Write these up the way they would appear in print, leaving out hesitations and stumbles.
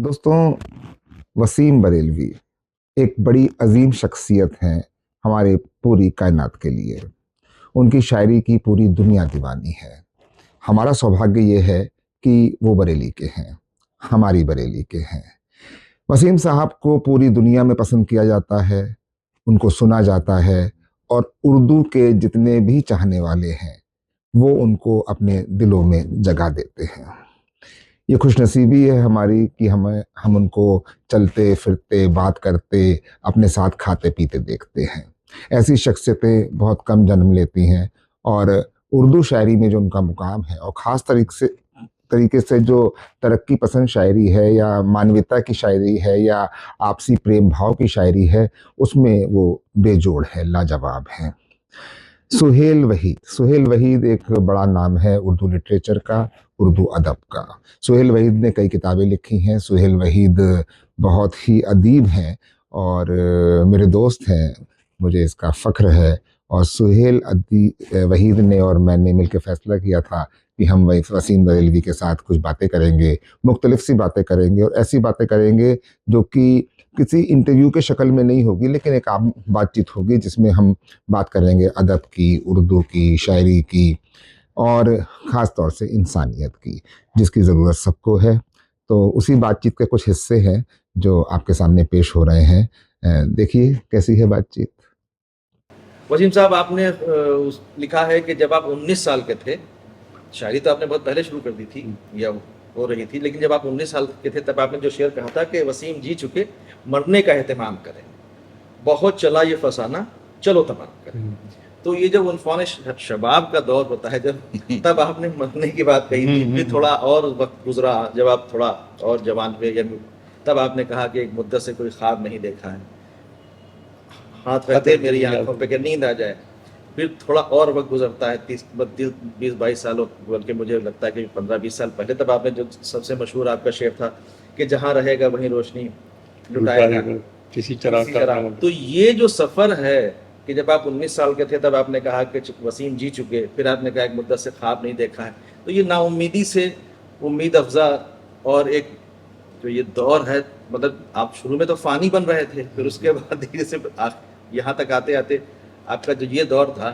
دوستوں، وسیم بریلوی ایک بڑی عظیم شخصیت ہیں ہمارے پوری کائنات کے لیے۔ ان کی شاعری کی پوری دنیا دیوانی ہے۔ ہمارا سوبھاگیہ یہ ہے کہ وہ بریلی کے ہیں، ہماری بریلی کے ہیں۔ وسیم صاحب کو پوری دنیا میں پسند کیا جاتا ہے، ان کو سنا جاتا ہے، اور اردو کے جتنے بھی چاہنے والے ہیں وہ ان کو اپنے دلوں میں جگہ دیتے ہیں۔ یہ خوش نصیبی ہے ہماری کہ ہم ان کو چلتے پھرتے بات کرتے اپنے ساتھ کھاتے پیتے دیکھتے ہیں۔ ایسی شخصیتیں بہت کم جنم لیتی ہیں، اور اردو شاعری میں جو ان کا مقام ہے، اور خاص طریقے سے جو ترقی پسند شاعری ہے یا مانویتا کی شاعری ہے یا آپسی پریم بھاؤ کی شاعری ہے، اس میں وہ بے جوڑ ہے، لاجواب ہیں۔ سہیل وحید ایک بڑا نام ہے اردو لٹریچر کا، اردو ادب کا۔ سہیل وحید نے کئی کتابیں لکھی ہیں۔ سہیل وحید بہت ہی ادیب ہیں اور میرے دوست ہیں، مجھے اس کا فخر ہے۔ اور سہیل وحید نے اور میں نے مل کے فیصلہ کیا تھا کہ ہم وسیم بریلوی کے ساتھ کچھ باتیں کریں گے، مختلف سی باتیں کریں گے، اور ایسی باتیں کریں گے جو کہ کسی انٹرویو کے شکل میں نہیں ہوگی، لیکن ایک عام بات چیت ہوگی جس میں ہم بات کریں گے ادب کی، اردو کی، شاعری کی، اور خاص طور سے انسانیت کی، جس کی ضرورت سب کو ہے۔ تو اسی بات چیت کے کچھ حصے ہیں جو آپ کے سامنے پیش ہو رہے ہیں۔ دیکھیے کیسی ہے بات چیت۔ وسیم صاحب، آپ نے لکھا ہے کہ جب آپ 19 سال کے تھے، شاعری تو آپ نے بہت پہلے شروع کر دی تھی یا ہو رہی تھی، لیکن جب آپ 19 سال کے تھے تب آپ نے جو شعر کہا تھا کہ وسیم جی چکے مرنے کا اہتمام کریں، بہت چلا یہ فسانہ چلو تمام کریں۔ تو یہ جب عنفوان شباب کا دور ہوتا ہے، جب تب آپ نے مرنے کی بات کہی تھی، پھر تھوڑا اور وقت گزرا جب آپ تھوڑا اور جوان ہوئے، یا تب آپ نے کہا کہ ایک مدت سے کوئی خواب نہیں دیکھا ہے، ہاتھ رکھتے میری آنکھوں پہ کہ نیند آ جائے۔ پھر تھوڑا اور وقت گزرتا ہے، 20-22 سالوں، بلکہ مجھے لگتا ہے کہ 15-20 سال پہلے تب آپ نے جو سب سے مشہور آپ کا شعر تھا کہ جہاں رہے گا وہیں روشنی لٹائے گا کسی طرح۔ تو یہ جو سفر ہے کہ جب آپ 19 سال کے تھے تب آپ نے کہا کہ وسیم جی چکے، پھر آپ نے کہا ایک مدت سے خواب نہیں دیکھا ہے، تو یہ نا امیدی سے امید افزا، اور ایک جو یہ دور ہے، مطلب آپ شروع میں تو فانی بن رہے تھے، پھر اس کے بعد دھیرے سے یہاں تک آتے آتے آپ کا جو یہ دور تھا،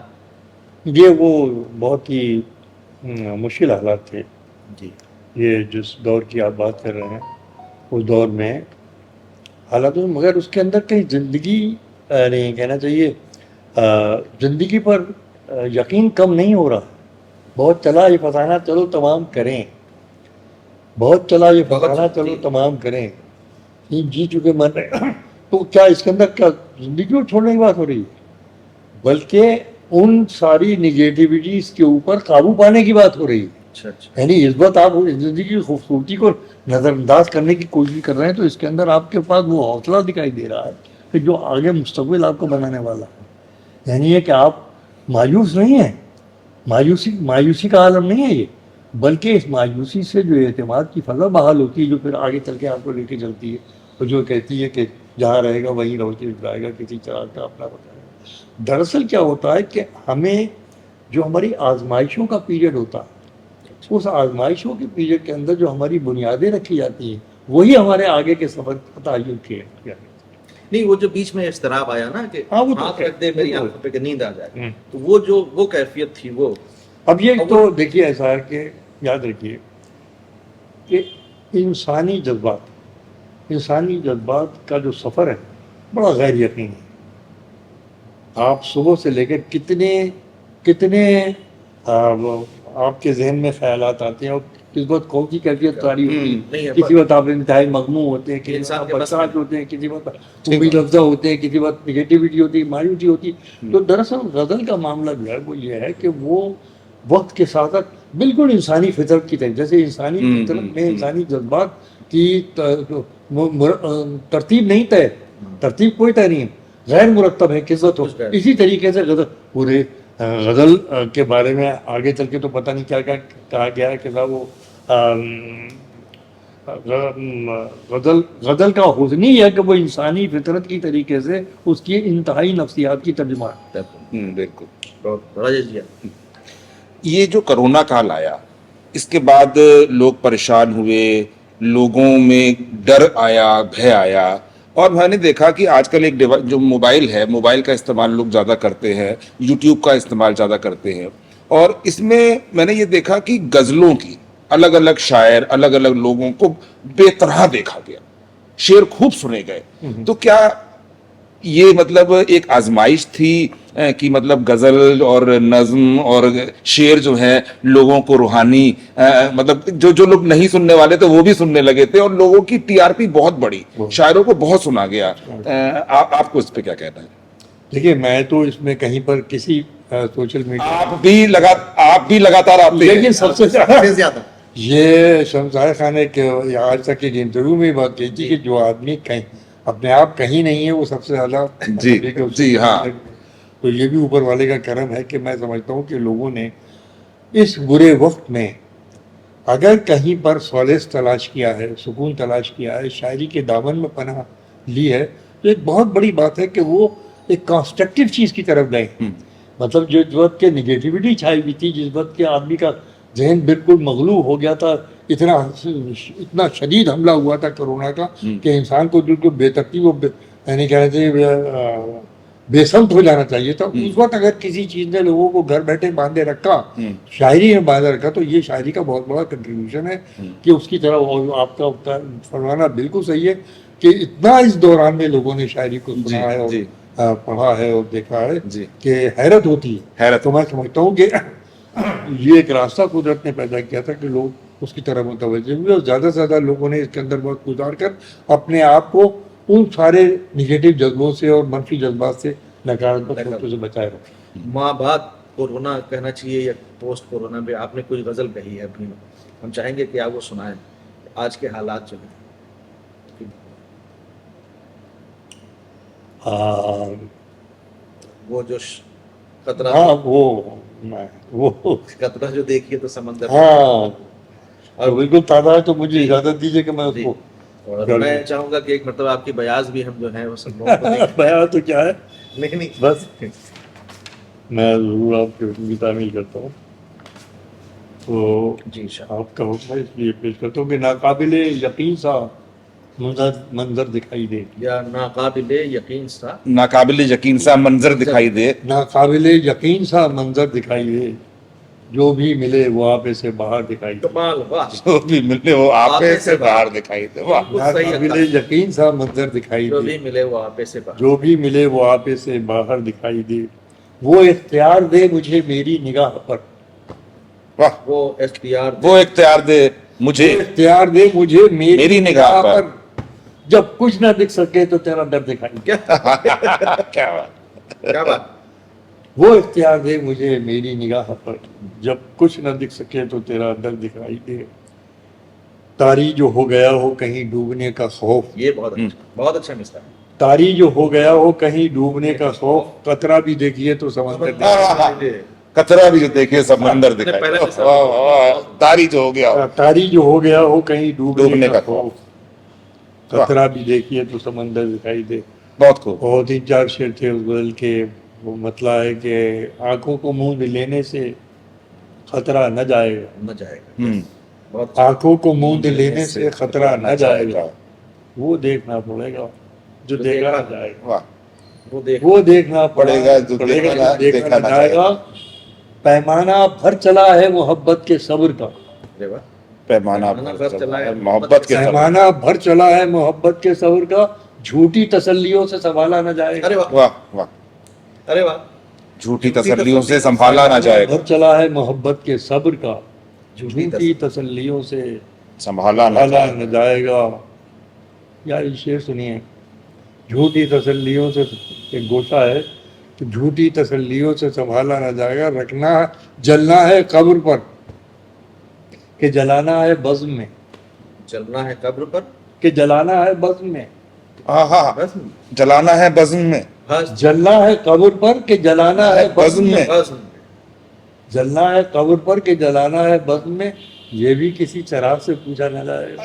یہ وہ بہت ہی مشکل حالات تھے جی، یہ جس دور کی آپ بات کر رہے ہیں، اس دور میں حالات، مگر اس کے اندر کہیں زندگی نہیں کہنا چاہیے، زندگی پر یقین کم نہیں ہو رہا۔ بہت چلا یہ فسانہ چلو تمام کریں، بہت چلا یہ فسانہ چلو تمام کریں، جی چکے مر رہے۔ تو کیا اس کے اندر کیا زندگی کو چھوڑنے کی بات ہو رہی ہے، بلکہ ان ساری نگیٹیوٹیز کے اوپر قابو پانے کی بات ہو رہی ہے۔ یعنی اس وقت آپ زندگی کی خوبصورتی کو نظر انداز کرنے کی کوشش کر رہے ہیں، تو اس کے اندر آپ کے پاس وہ حوصلہ دکھائی دے رہا ہے کہ جو آگے مستقبل آپ کو بنانے والا ہے۔ یعنی یہ کہ آپ مایوس نہیں ہیں، مایوسی کا عالم نہیں ہے یہ، بلکہ اس مایوسی سے جو اعتماد کی فضا بحال ہوتی ہے، جو پھر آگے چل کے آپ کو لے کے چلتی ہے، اور جو کہتی ہے کہ جہاں رہے گا وہیں روشنی اٹھائے گا، کسی چراغ کا اپنا بتائے گا۔ دراصل کیا ہوتا ہے کہ ہمیں جو ہماری آزمائشوں کا پیریڈ ہوتا ہے، اس آزمائشوں کے پیریڈ کے اندر جو ہماری بنیادیں رکھی جاتی ہیں، وہی ہمارے آگے کے سفر کا تعین کیا۔ نہیں، وہ جو بیچ میں اضطراب آیا نا کہ ہاتھ رکھ دے میری آنکھوں پہ کہ نیند آ جائے، تو وہ کیفیت تھی وہ۔ اب یہ تو دیکھیے ایسا ہے کہ یاد رکھیے کہ انسانی جذبات کا جو سفر ہے بڑا غیر یقینی ہے۔ آپ صبح سے لے کر کتنے آپ کے ذہن میں خیالات آتے ہیں، اور کس وقت کون سی کیفیت طاری ہوتی ہے، کسی وقت آپ انتہائی مغموم ہوتے ہیں، کسی وقت بساط ہوتے ہیں، کسی وقت امید افزا ہوتے ہیں، کسی وقت نگیٹیوٹی ہوتی ہے، مایوسی ہوتی ہے۔ تو دراصل غزل کا معاملہ جو ہے وہ یہ ہے کہ وہ وقت کے ساتھ ساتھ بالکل انسانی فطرت کی طرح، جیسے انسانی فطرت میں انسانی جذبات کی ترتیب نہیں طے، ترتیب کوئی طے نہیں ہے، غیر مرتب ہے، قصت ہو۔ اسی طریقے سے پورے غزل کے بارے میں آگے چل کے تو پتہ نہیں کیا کیا کہا گیا ہے کہ وہ غزل کا حسن ہی ہے کہ وہ انسانی فطرت کی طریقے سے اس کی انتہائی نفسیات کی ترجمہ ہے۔ بالکل۔ یہ جو کرونا کال آیا، اس کے بعد لوگ پریشان ہوئے، لوگوں میں ڈر آیا, بھے آیا. اور میں نے دیکھا کہ آج کل ایک جو موبائل ہے, موبائل کا استعمال لوگ زیادہ کرتے ہیں, یوٹیوب کا استعمال زیادہ کرتے ہیں, اور اس میں نے یہ دیکھا کہ غزلوں کی الگ الگ شاعر, الگ الگ لوگوں کو بے طرح دیکھا گیا, شعر خوب سنے گئے. تو کیا یہ مطلب ایک آزمائش تھی کہ مطلب غزل اور نظم اور شعر جو ہیں لوگوں کو روحانی, مطلب جو لوگ نہیں سننے والے تھے وہ بھی سننے لگے تھے, اور لوگوں کی ٹی آر پی بہت بڑی, شاعروں کو بہت سنا گیا. آپ کو اس پہ کیا کہنا ہے؟ دیکھیے میں تو اس میں کہیں پر کسی سوشل میڈیا آپ بھی لگاتار آتے ہیں, لیکن سب سے زیادہ یہ شمسائے خان نے آج تک ایک انٹرویو میں بات کی تھی کہ جو آدمی کہیں اپنے آپ کہیں نہیں ہے وہ سب سے زیادہ جی ہاں. تو یہ بھی اوپر والے کا کرم ہے کہ میں سمجھتا ہوں کہ لوگوں نے اس برے وقت میں اگر کہیں پر سولیس تلاش کیا ہے, سکون تلاش کیا ہے, شاعری کے دامن میں پناہ لی ہے, تو ایک بہت بڑی بات ہے کہ وہ ایک کنسٹرکٹیو چیز کی طرف گئے. مطلب جو وقت کے نگیٹیوٹی چھائی ہوئی تھی, جس وقت کے آدمی کا ذہن بالکل مغلوب ہو گیا تھا, اتنا شدید حملہ ہوا تھا کرونا کا کہ انسان کو بالکل بے ترتیب یعنی کہنا چاہیے بے سمت ہو جانا چاہیے تھا. اس وقت اگر کسی چیز نے لوگوں کو گھر بیٹھے باندھے رکھا, شاعری میں باندھے رکھا, تو یہ شاعری کا بہت بڑا کنٹریبیوشن ہے کہ اس کی طرح آپ کا فرمانا بالکل صحیح ہے کہ اتنا اس دوران میں لوگوں نے شاعری کو سنا ہے اور پڑھا ہے اور دیکھا ہے کہ حیرت ہوتی ہے. تو میں سمجھتا ہوں کہ یہ ایک راستہ قدرت نے پیدا کیا تھا کہ لوگ اس کی طرف متوجہ ہوئے, اور زیادہ سے زیادہ لوگوں نے اس کے اندر وقت گزار کر اپنے آپ کو ان سارے نگیٹو جذبوں سے اور منفی جذبات سے, نکاراتمک سوچوں سے بچائے رکھا. ماں بعد کورونا کہنا چاہیے یا پوسٹ کورونا میں آپ نے کوئی غزل کہی ہے اپنی, ہم چاہیں گے کہ آپ وہ سنائیں آج کے حالات جو ہیں. وہ جو قطرہ, ہاں وہ قطرہ جو دیکھیے تو سمندر, ہاں اور بالکل تازہ ہے, تو مجھے اجازت دیجیے کہ میں اس کو, اور میں چاہوں گا کہ ایک مرتبہ آپ کی بیاض بھی ہم جو ہیں وہ سب لوگوں کو دیکھیں. بیان تو کیا ہے, نہیں بس میں ضرور آپ کی حکم کی تعمیل کرتا ہوں. تو جی شاہ آپ کا حکم ہے اس لیے پیش کرتا ہوں کہ ناقابل یقین سا منظر دکھائی دے, یا ناقابل یقین سا, ناقابل یقین سا منظر دکھائی دے, ناقابل یقین سا منظر دکھائی دے, جو بھی ملے وہ آپے سے باہر دکھائی دے, کمال, واہ, جو بھی ملے وہ آپے سے باہر دکھائی دے. واہ, ناقابل یقین سا منظر دکھائی جو دے, بھی ملے وہ آپے سے باہر, جو بھی ملے وہ آپے سے باہر دکھائی دے, وہ اختیار دے مجھے میری نگاہ پر, واہ, وہ اختیار وہ اختیار دے مجھے وہ اختیار دے مجھے میری نگاہ پر, جب کچھ نہ دکھ سکے تو تیرا ڈر دکھائی دے. کیا بات, کیا بات, وہ اختیار دے مجھے میری نگاہ پر, جب کچھ نہ دکھ سکے تو تیرا ڈر دکھائی دے, طاری جو ہو گیا ہو کہیں ڈوبنے کا خوف, یہ بہت اچھا مثال ہے. طاری جو ہو گیا ہو کہیں ڈوبنے کا خوف, قطرہ بھی دیکھیے تو سمندر دیکھیے, قطرہ بھی جو دیکھے سمندر دکھائی دے, طاری جو ہو گیا, طاری جو ہو گیا ہو کہیں ڈوبنے کا خوف, قطرہ بھی دیکھیے تو سمندر دکھائی دے. بہت خوب. اور 3-4 شعر تھے اس غزل کے, وہ مطلب ہے کہ آنکھوں کو منہ لینے سے خطرہ نہ جائے گا, نہ جائے گا, بہت آنکھوں کو منہ لینے سے خطرہ نہ جائے گا, وہ دیکھنا پڑے گا جو دیکھا نہ جائے گا, وہ دیکھنا پڑے گا جو دیکھا نہ جائے گا. پیمانہ بھر چلا ہے محبت کے صبر کا, پیمانہ بھر چلا ہے محبت کے, پیمانہ بھر چلا ہے محبت کے صبر کا, جھوٹی تسلیوں سے سنبھالا نہ جائے گا. واہ واہ, ارے واہ, جھوٹی تسلیوں سے سنبھالا نہ جائے گا, بھر چلا ہے محبت کے صبر کا, جھوٹی تسلیوں سے سنبھالا نہ جائے گا. یار یہ شعر سنیے, جھوٹی تسلیوں سے, ایک گوشہ ہے کہ جھوٹی تسلیوں سے سنبھالا نہ جائے گا, رکھنا جلنا ہے قبر پر کہ جلانا ہے بزم میں, چلنا ہے قبر پر کہ جلانا ہے بزم میں, ہاں, جلانا ہے بزم میں, جلنا ہے قبر پر کہ جلانا ہے بزم میں, جلنا ہے قبر پر کہ جلانا ہے بزم میں, یہ بھی کسی چراغ سے پوچھا نہ جائے گا.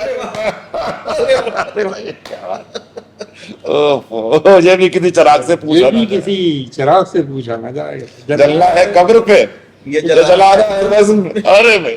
یہ بھی کسی چراغ سے پوچھا, یہ بھی کسی چراغ سے پوچھا نہ جائے گا. جلنا ہے قبر پہ, یہ جلانا ہے بزم میں. ارے بھائی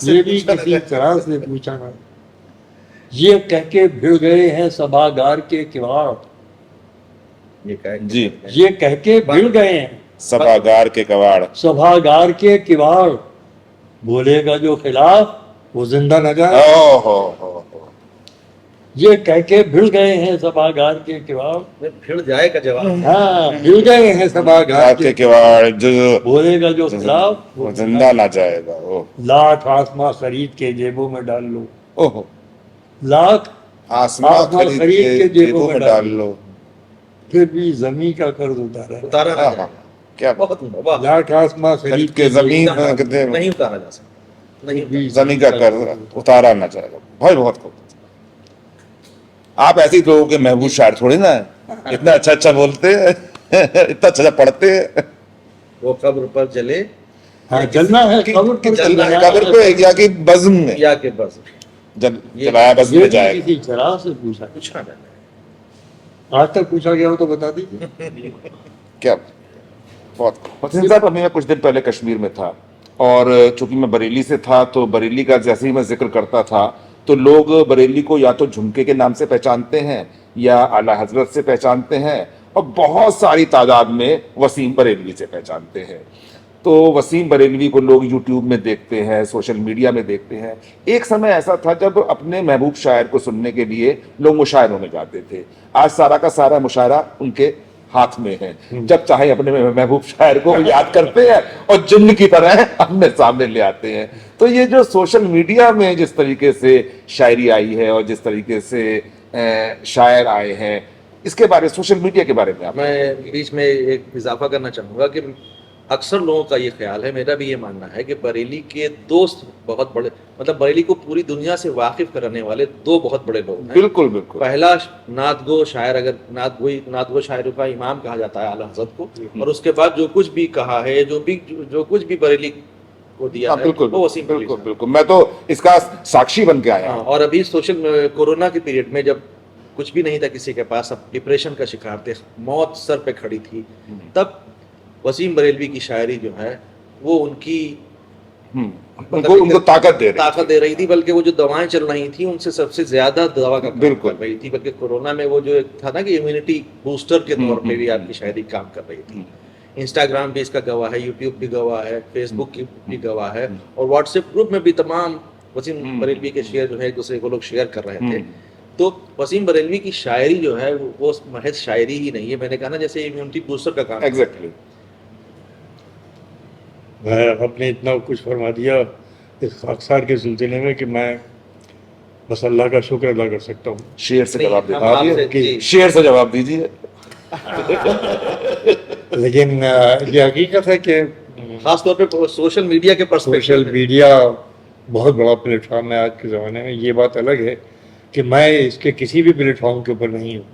سے یہ بھی کسی طرح سے پوچھا نا. یہ کہہ کے بھڑ گئے ہیں سبھاگار کے کواڑ. یہ کہہ کے جی. یہ کہہ کے بھڑ گئے ہیں سبھاگار کے کواڑ. سبھاگار کے کواڑ. بولے گا جو خلاف وہ زندہ نہ جائے. او ہو. یہ کہہ کے بھڑ گئے ہیں سبھاگار کے کواڑ. پھر جائے کا جواب. ہاں بھڑ گئے ہیں سبھاگار کے کے کواڑ جو بولے گا جو خلاف وہ زندہ نہ جائے گا. او لاکھ آسماں خرید کے جیبوں میں ڈال لو. اوہ. لاکھ آسمان خرید کے جیبوں میں ڈال لو. پھر بھی زمین کا قرض اتارا. اتارا نہ جائے. کیا بہت واہ. لاکھ آسماں خرید کے زمین نہیں اتارا جا سکتا. نہیں زمین کا قرض اتارا نہ جائے گا. بھائی بہت خوب. آپ ایسے ہی لوگوں کے محبوب شاعر تھوڑی نا ہیں. اتنا اچھا اچھا بولتے ہیں, اتنا اچھا پڑھتے ہیں. وہ قبر پر جلے ہاں چلنا ہے قبر پر چلنا ہے. قبر پہ یا کہ بزم میں یا کہ بس جلایا بزم یہ میں بھی جائے گا. کسی چراغ سے پوچھا. پوچھا جانا آج تک پوچھا گیا ہو تو بتا دیجیے. کیا بہت حسین صاحب. ابھی میں کچھ دن پہلے کشمیر میں تھا اور چونکہ میں بریلی سے تھا تو بریلی کا جیسے ہی میں ذکر کرتا تھا تو لوگ بریلی کو یا تو جھمکے کے نام سے پہچانتے ہیں یا اعلیٰ حضرت سے پہچانتے ہیں اور بہت ساری تعداد میں وسیم بریلوی سے پہچانتے ہیں. تو وسیم بریلوی کو لوگ یوٹیوب میں دیکھتے ہیں, سوشل میڈیا میں دیکھتے ہیں. ایک سمے ایسا تھا جب اپنے محبوب شاعر کو سننے کے لیے لوگ مشاعروں میں جاتے تھے. آج سارا کا سارا مشاعرہ ان کے ہاتھ میں ہے. جب چاہے اپنے محبوب شاعر کو یاد کرتے ہیں اور جن کی طرح اپنے سامنے لے آتے ہیں. تو یہ جو سوشل میڈیا میں جس طریقے سے شاعری آئی ہے اور جس طریقے سے شاعر آئے ہیں, اس کے بارے سوشل میڈیا کے بارے میں آپ میں بیچ میں ایک اضافہ کرنا چاہوں گا کہ اکثر لوگوں کا یہ خیال ہے, میرا بھی یہ ماننا ہے کہ بریلی کے دوست بہت بڑے, مطلب بریلی کو پوری دنیا سے واقف کرانے والے دو بہت بڑے لوگ ہیں. بالکل بالکل. پہلا نعت گو شاعر, اگر نعت گو شاعروں کا امام کہا جاتا ہے اعلیٰ حضرت کو, اور اس کے بعد جو کچھ بھی کہا ہے, جو کچھ بھی بریلی کو دیا ہے وہ وسیم بریلوی بالکل بالکل. میں تو اس کا ساکشی بن کے آیا ہوں. اور ابھی کورونا کے پیریڈ میں جب کچھ بھی نہیں تھا کسی کے پاس, اب ڈپریشن کا شکار تھے, موت سر پہ کھڑی تھی, تب وسیم بریلوی کی شاعری جو ہے وہ ان کی ان کو طاقت دے رہی تھی. بلکہ وہ جو دوائیں چل رہی تھیں ان سے سب سے زیادہ دوا کا کام کر رہی تھی. بلکہ کورونا میں وہ جو تھا نا کہ امیونٹی بوسٹر کے طور پہ بھی آپ کی شاعری کام کر رہی تھی. انسٹاگرام بھی اس کا گواہ ہے, یوٹیوب بھی گواہ ہے, فیس بک کی بھی گواہ ہے, اور واٹس ایپ گروپ میں بھی تمام وسیم بریلوی کے شعر جو ہے ایک دوسرے کو لوگ شیئر کر رہے تھے. تو وسیم بریلوی کی شاعری جو ہے وہ محض شاعری ہی نہیں ہے, میں نے کہا نا جیسے امیونٹی بوسٹر کا کام. ایگزیکٹلی. میں آپ نے اتنا کچھ فرما دیا اس خاکسار کے سلسلے میں کہ میں بس اللہ کا شکر ادا کر سکتا ہوں. شعر سے جواب دیجیے. دیجیے, شعر سے جواب دیجیے. لیکن یہ حقیقت ہے کہ خاص طور پہ سوشل میڈیا کے سوشل میڈیا بہت بڑا پلیٹ فارم ہے آج کے زمانے میں. یہ بات الگ ہے کہ میں اس کے کسی بھی پلیٹ فارم کے اوپر نہیں ہوں,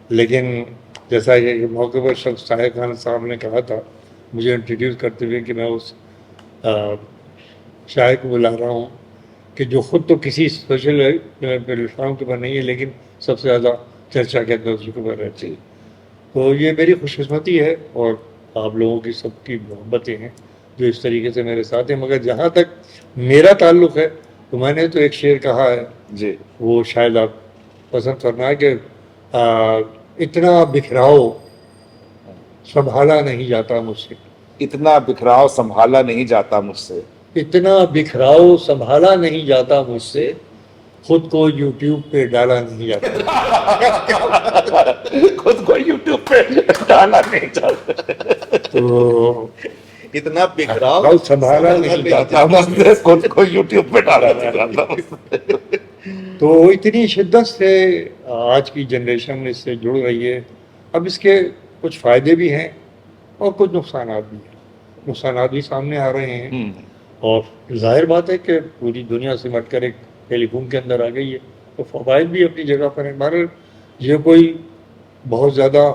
لیکن جیسا کہ موقع پر شخص طاہر خان صاحب نے کہا تھا مجھے انٹروڈیوس کرتے ہوئے کہ میں اس شاعر کو بلا رہا ہوں کہ جو خود تو کسی سوشل پلیٹ فارم کے اوپر نہیں ہے لیکن سب سے زیادہ چرچا کے اندر اس کے اوپر رہتی ہے. تو یہ میری خوش قسمتی ہے اور آپ لوگوں کی سب کی محبتیں ہیں جو اس طریقے سے میرے ساتھ ہیں. مگر جہاں تک میرا تعلق ہے تو میں نے تو ایک شعر کہا ہے جی, وہ شاید آپ پسند کرنا ہے کہ اتنا بکھراؤ سنبھالا نہیں جاتا مجھ سے. اتنا بکھراؤ سنبھالا نہیں جاتا مجھ سے. اتنا بکھراؤ سنبھالا نہیں جاتا مجھ سے, خود کو یوٹیوب پہ ڈالا نہیں جاتا. خود کو یوٹیوب پہ ڈالا نہیں جاتا. تو اتنا بکھراؤ سنبھالا نہیں جاتا, خود کو یوٹیوب پہ ڈالا نہیں جاتا. تو اتنی شدت سے آج کی جنریشن اس سے جڑ رہی ہے. اب اس کے کچھ فائدے بھی ہیں اور کچھ نقصانات بھی ہیں. نقصانات بھی سامنے آ رہے ہیں اور ظاہر بات ہے کہ پوری دنیا سے مٹ کر ایک ٹیلی فون کے اندر آ گئی ہے, تو فوائد بھی اپنی جگہ پر ہیں. مگر یہ کوئی بہت زیادہ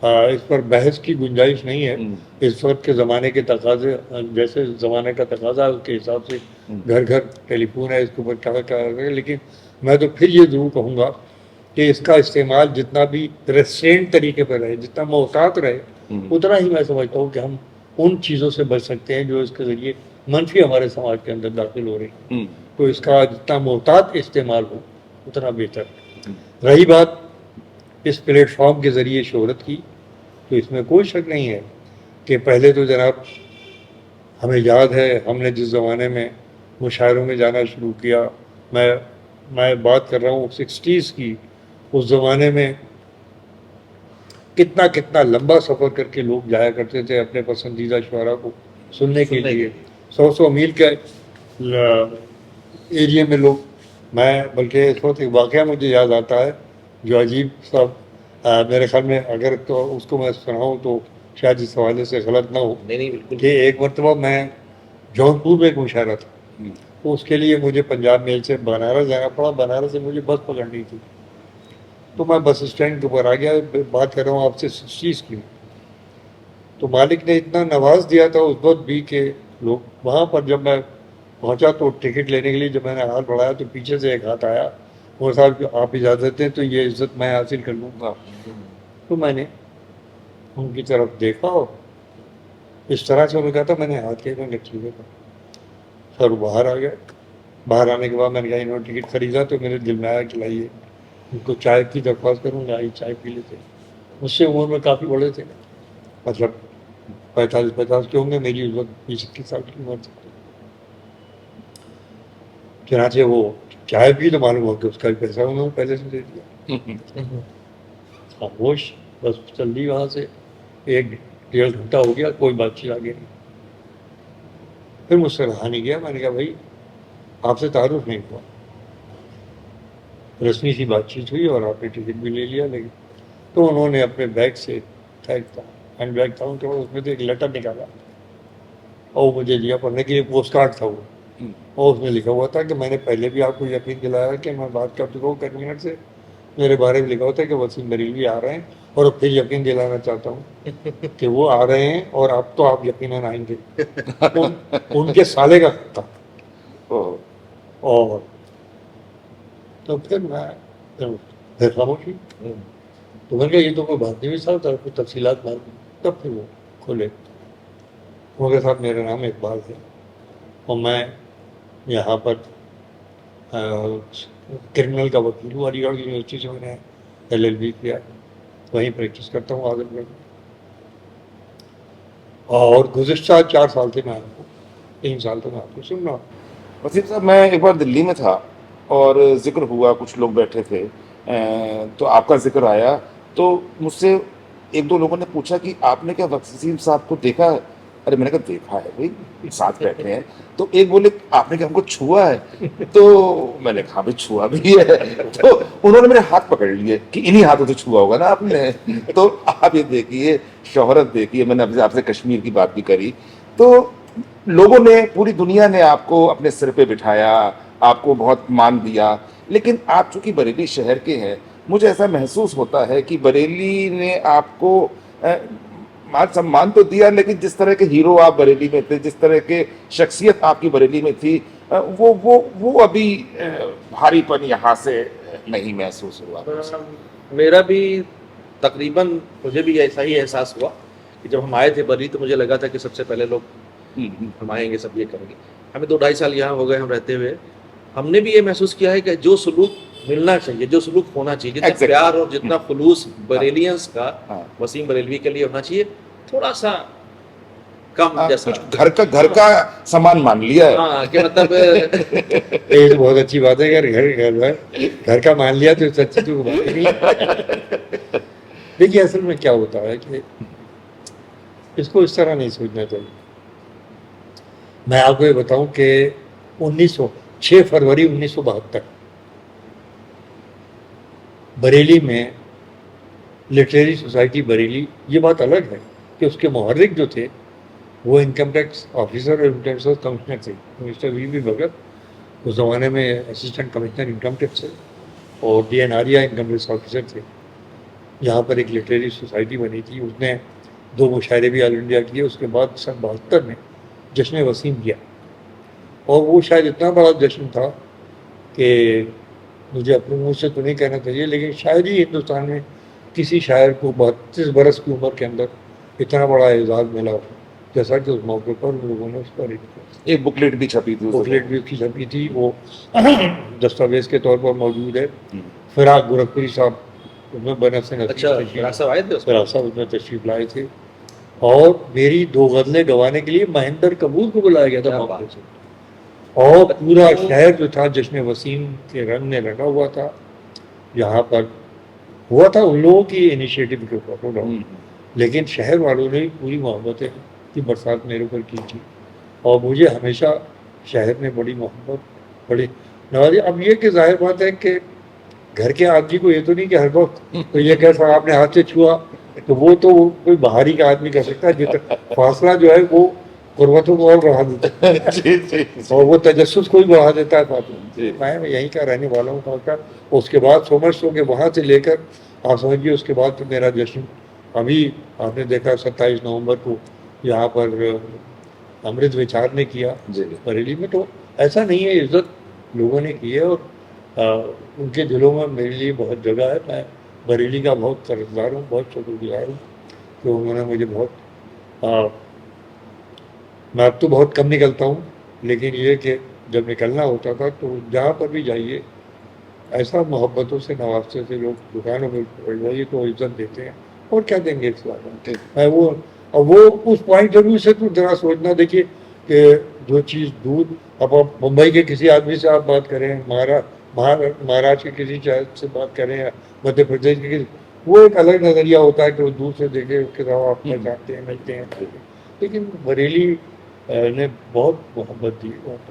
اس پر بحث کی گنجائش نہیں ہے. اس وقت کے زمانے کے تقاضے, جیسے زمانے کا تقاضا ہے اس کے حساب سے گھر گھر ٹیلی فون ہے, اس کے اوپر کیا ہے. لیکن میں تو پھر یہ ضرور کہوں گا کہ اس کا استعمال جتنا بھی ریسٹرینٹ طریقے پر رہے, جتنا محتاط رہے, اتنا ہی میں سمجھتا ہوں کہ ہم ان چیزوں سے بچ سکتے ہیں جو اس کے ذریعے منفی ہمارے سماج کے اندر داخل ہو رہی ہیں، ہوں، تو اس کا جتنا محتاط استعمال ہو اتنا بہتر ہے۔ رہی بات اس پلیٹ فارم کے ذریعے شہرت کی، تو اس میں کوئی شک نہیں ہے کہ پہلے تو جناب ہمیں یاد ہے ہم نے جس زمانے میں مشاعروں میں جانا شروع کیا، میں بات کر رہا ہوں 60s کی، اس زمانے میں کتنا لمبا سفر کر کے لوگ جایا کرتے تھے اپنے پسندیدہ شعراء کو سننے کے لیے، 100 میل کے ایریا میں لوگ۔ میں بلکہ اس وقت ایک واقعہ مجھے یاد آتا ہے جو عجیب صاحب میرے خیال میں اگر تو اس کو میں سناؤں تو شاید اس حوالے سے غلط نہ ہو، نہیں بالکل کہ ایک مرتبہ میں جونپور میں ایک مشاعرہ تھا، تو اس کے لیے مجھے پنجاب میل سے بنارس جانا پڑا، بنارس سے مجھے بس پکڑنی تھی، تو میں بس اسٹینڈ کے اوپر آ گیا، بات کر رہا ہوں آپ سے 60s کی۔ تو مالک نے اتنا نواز دیا تھا اس وقت بھی کہ لوگ وہاں پر جب میں پہنچا تو ٹکٹ لینے کے لیے جب میں نے ہاتھ بڑھایا تو پیچھے سے ایک ہاتھ آیا، وہ صاحب آپ اجازت دیں تو یہ عزت میں حاصل کر لوں گا۔ تو میں نے ان کی طرف دیکھا اور اس طرح سے انہوں نے کہا تھا، میں نے ہاتھ کیا، میں نے ٹھیک ہے سر باہر آ گیا۔ باہر آنے کے بعد میں نے کہا انہوں نے ٹکٹ خریدا تو میرے دل میں آیا کہ لائیے ان کو چائے کی درخواست کروں گا، چائے پی لیتے۔ مجھ سے عمر میں کافی بڑے تھے، مطلب 45 کے ہوں گے، میری اس وقت 20 سال کی عمر تھی۔ چنانچہ وہ چائے پی تو معلوم ہو کہ اس کا بھی پیسہ انہوں نے پہلے سے دے دیا، خاموش بس چل دی وہاں سے۔ 1-1.5 گھنٹہ ہو گیا، کوئی بات چیت آگے نہیں۔ پھر مجھ سے رہا نہیں گیا، میں نے کہا بھائی آپ سے تعارف نہیں ہوا، رسمی سی بات چیت ہوئی اور آپ نے ٹکٹ بھی لے لیا، لیکن تو انہوں نے اپنے بیگ سے ہینڈ بیگ تھا ان کے پاس، اس میں سے ایک لیٹر نکالا اور وہ مجھے دیا پڑھنے کے لیے، پوسٹ کارڈ تھا وہ، اور اس میں لکھا ہوا تھا کہ میں نے پہلے بھی آپ کو یقین دلایا کہ میں بات کر چکا ہوں کنوینر سے، میرے بارے میں لکھا ہوتا ہے کہ وسیم بریلوی آ رہے ہیں، اور پھر یقین دلانا چاہتا ہوں کہ وہ آ رہے ہیں اور اب تو آپ یقیناً آئیں گے۔ ان کے سالے کا خط تھا۔ اور تو پھر میں پھر خاموش ہوئی، تو میں نے کہا یہ تو کوئی بات نہیں صاحب، طرف کوئی تفصیلات معلوم، تب پھر وہ کھولے۔ ان کے ساتھ میرا نام اقبال ہے اور میں یہاں پر کرمنل کا وکیل ہوں، علی گڑھ یونیورسٹی سے میں نے LLB کیا، وہیں پریکٹس کرتا ہوں اعظم گڑھ میں، اور گزشتہ 4 سال سے میں آپ کو 3 سال تو میں آپ کو سن رہا ہوں۔ وسیم صاحب میں ایک بار دلی میں تھا اور ذکر ہوا، کچھ لوگ بیٹھے تھے تو آپ کا ذکر آیا، تو مجھ سے 1-2 لوگوں نے پوچھا کہ آپ نے کیا وسیم صاحب کو دیکھا ہے؟ ارے میں نے کہا دیکھا ہے بھائی، ساتھ بیٹھے ہیں۔ تو ایک بولے آپ نے کیا ہم کو چھوا ہے؟ تو میں نے کہا بھائی چھوا بھی ہے، تو انہوں نے میرے ہاتھ پکڑ لیے کہ انہی ہاتھوں سے چھوا ہوگا نا آپ نے۔ تو آپ یہ دیکھیے شہرت دیکھیے، میں نے آپ سے کشمیر کی بات بھی کری، تو لوگوں نے، پوری دنیا نے آپ کو اپنے سر پہ بٹھایا، آپ کو بہت مان دیا، لیکن آپ چونکہ بریلی شہر کے ہیں، مجھے ایسا محسوس ہوتا ہے کہ بریلی نے آپ کو مان سمان تو دیا، لیکن جس طرح کے ہیرو آپ بریلی میں تھے، جس طرح کے شخصیت آپ کی بریلی میں تھی، وہ ابھی بھاری پن یہاں سے نہیں محسوس ہوا۔ میرا بھی تقریباً مجھے بھی ایسا ہی احساس ہوا کہ جب ہم آئے تھے بری تو مجھے لگا تھا کہ سب سے پہلے لوگ ہم آئیں گے، سب یہ کریں گے۔ ہمیں 2-2.5 سال یہاں ہو گئے ہم رہتے ہوئے، ہم نے بھی یہ محسوس کیا ہے کہ جو سلوک ملنا چاہیے، جو سلوک ہونا چاہیے، جتنا Exactly. پیار اور جتنا خلوص بریلینس کا ہاں۔ وسیم بریلوی کے لیے ہونا چاہیے، تھوڑا سا کم جیسا۔ کچھ گھر کا سامان مان لیا ہے۔ ہاں کہ مطلب یہ تو بہت اچھی بات ہے کہ گھر کا مان لیا تو سچی تو بات نہیں۔ دیکھیے اصل میں کیا ہوتا ہے کہ اس کو اس طرح نہیں سوچنا چاہیے۔ میں آپ کو یہ بتاؤں کہ 6 فروری 1972 بریلی میں لٹریری سوسائٹی بریلی، یہ بات الگ ہے کہ اس کے محرک جو تھے وہ انکم ٹیکس آفیسر اور انکم ٹیکس کمشنر تھے، مسٹر وی بھگت، اس زمانے میں اسسٹنٹ کمشنر انکم ٹیکس تھے، اور DN Arya income tax officer تھے۔ یہاں پر ایک لٹریری سوسائٹی بنی تھی، اس نے 2 مشاعرے بھی آل انڈیا کیے، اس کے بعد سن 72 میں جشن وسیم کیا، اور وہ شاید اتنا بڑا جشن تھا کہ مجھے اپنے منہ سے تو نہیں کہنا چاہیے، لیکن شاید ہی ہندوستان میں کسی شاعر کو 32 برس کی عمر کے اندر اتنا بڑا اعزاز ملا ہو۔ جیسا کہ اس موقع پر ان لوگوں نے اس پر ایک بکلیٹ بھی چھپی تھی اس بکلیٹ بھی اس کی چھپی تھی، وہ دستاویز کے طور پر موجود ہے۔ فراق گورکھپوری صاحب اس میں بنفس نصیب اچھا تشریف- فراق صاحب آئے تھے اس میں؟ فراق صاحب اس میں تشریف لائے تھے، اور میری 2 غزلیں گوانے کے لیے مہندر کپور کو بلایا گیا تھا کیا موقع بات سے، اور پورا شہر جو تھا جشن وسیم کے رنگ میں رنگا ہوا تھا۔ یہاں پر ہوا تھا ان لوگوں کی انیشیٹو کے اوپر، no doubt، لیکن شہر والوں نے پوری محبتیں کی برسات میرے اوپر کی تھی، اور مجھے ہمیشہ شہر نے بڑی محبت بڑی نوازی۔ اب یہ کہ ظاہر بات ہے کہ گھر کے آدمی کو یہ تو نہیں کہ ہر وقت تو یہ کیسا آپ نے ہاتھ سے چھوا، تو وہ تو کوئی باہری کا آدمی کر سکتا ہے، جتنا فاصلہ جو ہے وہ قربتوں کو اور بڑھا دیتا ہے، جی جی اور وہ تجسس کو بھی بڑھا دیتا ہے فاصلہ۔ جی۔ میں یہیں کا رہنے والا ہوں کا، اس کے بعد سمجھتا ہوں کہ وہاں سے لے کر آپ سمجھیے اس کے بعد تو میرا جشن ابھی آپ نے دیکھا 27 نومبر کو یہاں پر امرت وچار نے کیا جی بریلی میں، تو ایسا نہیں ہے، عزت لوگوں نے کی ہے، اور ان کے دلوں میں میرے لیے بہت جگہ ہے۔ میں بریلی کا بہت قرضدار ہوں، بہت شکر گزار ہوں کہ انہوں نے مجھے بہت میں اب تو بہت کم نکلتا ہوں، لیکن یہ کہ جب نکلنا ہوتا تھا تو جہاں پر بھی جائیے ایسا محبتوں سے نوازتے سے لوگ، دکانوں میں جائیے تو عزت دیتے ہیں، اور کیا دیں گے اس بات میں وہ اس پوائنٹ آف ویو سے تو ذرا سوچنا، دیکھیے کہ جو چیز دور، اب آپ ممبئی کے کسی آدمی سے آپ بات کریں، مہاراشٹر کے کسی شہر سے بات کریں، یا مدھیہ پردیش کے کسی، وہ ایک الگ نظریہ ہوتا ہے کہ وہ دور سے دیکھے، اس کے ساتھ آپ پہچانتے ہیں، ملتے ہیں، لیکن بریلی نے بہت محبت دی، بہت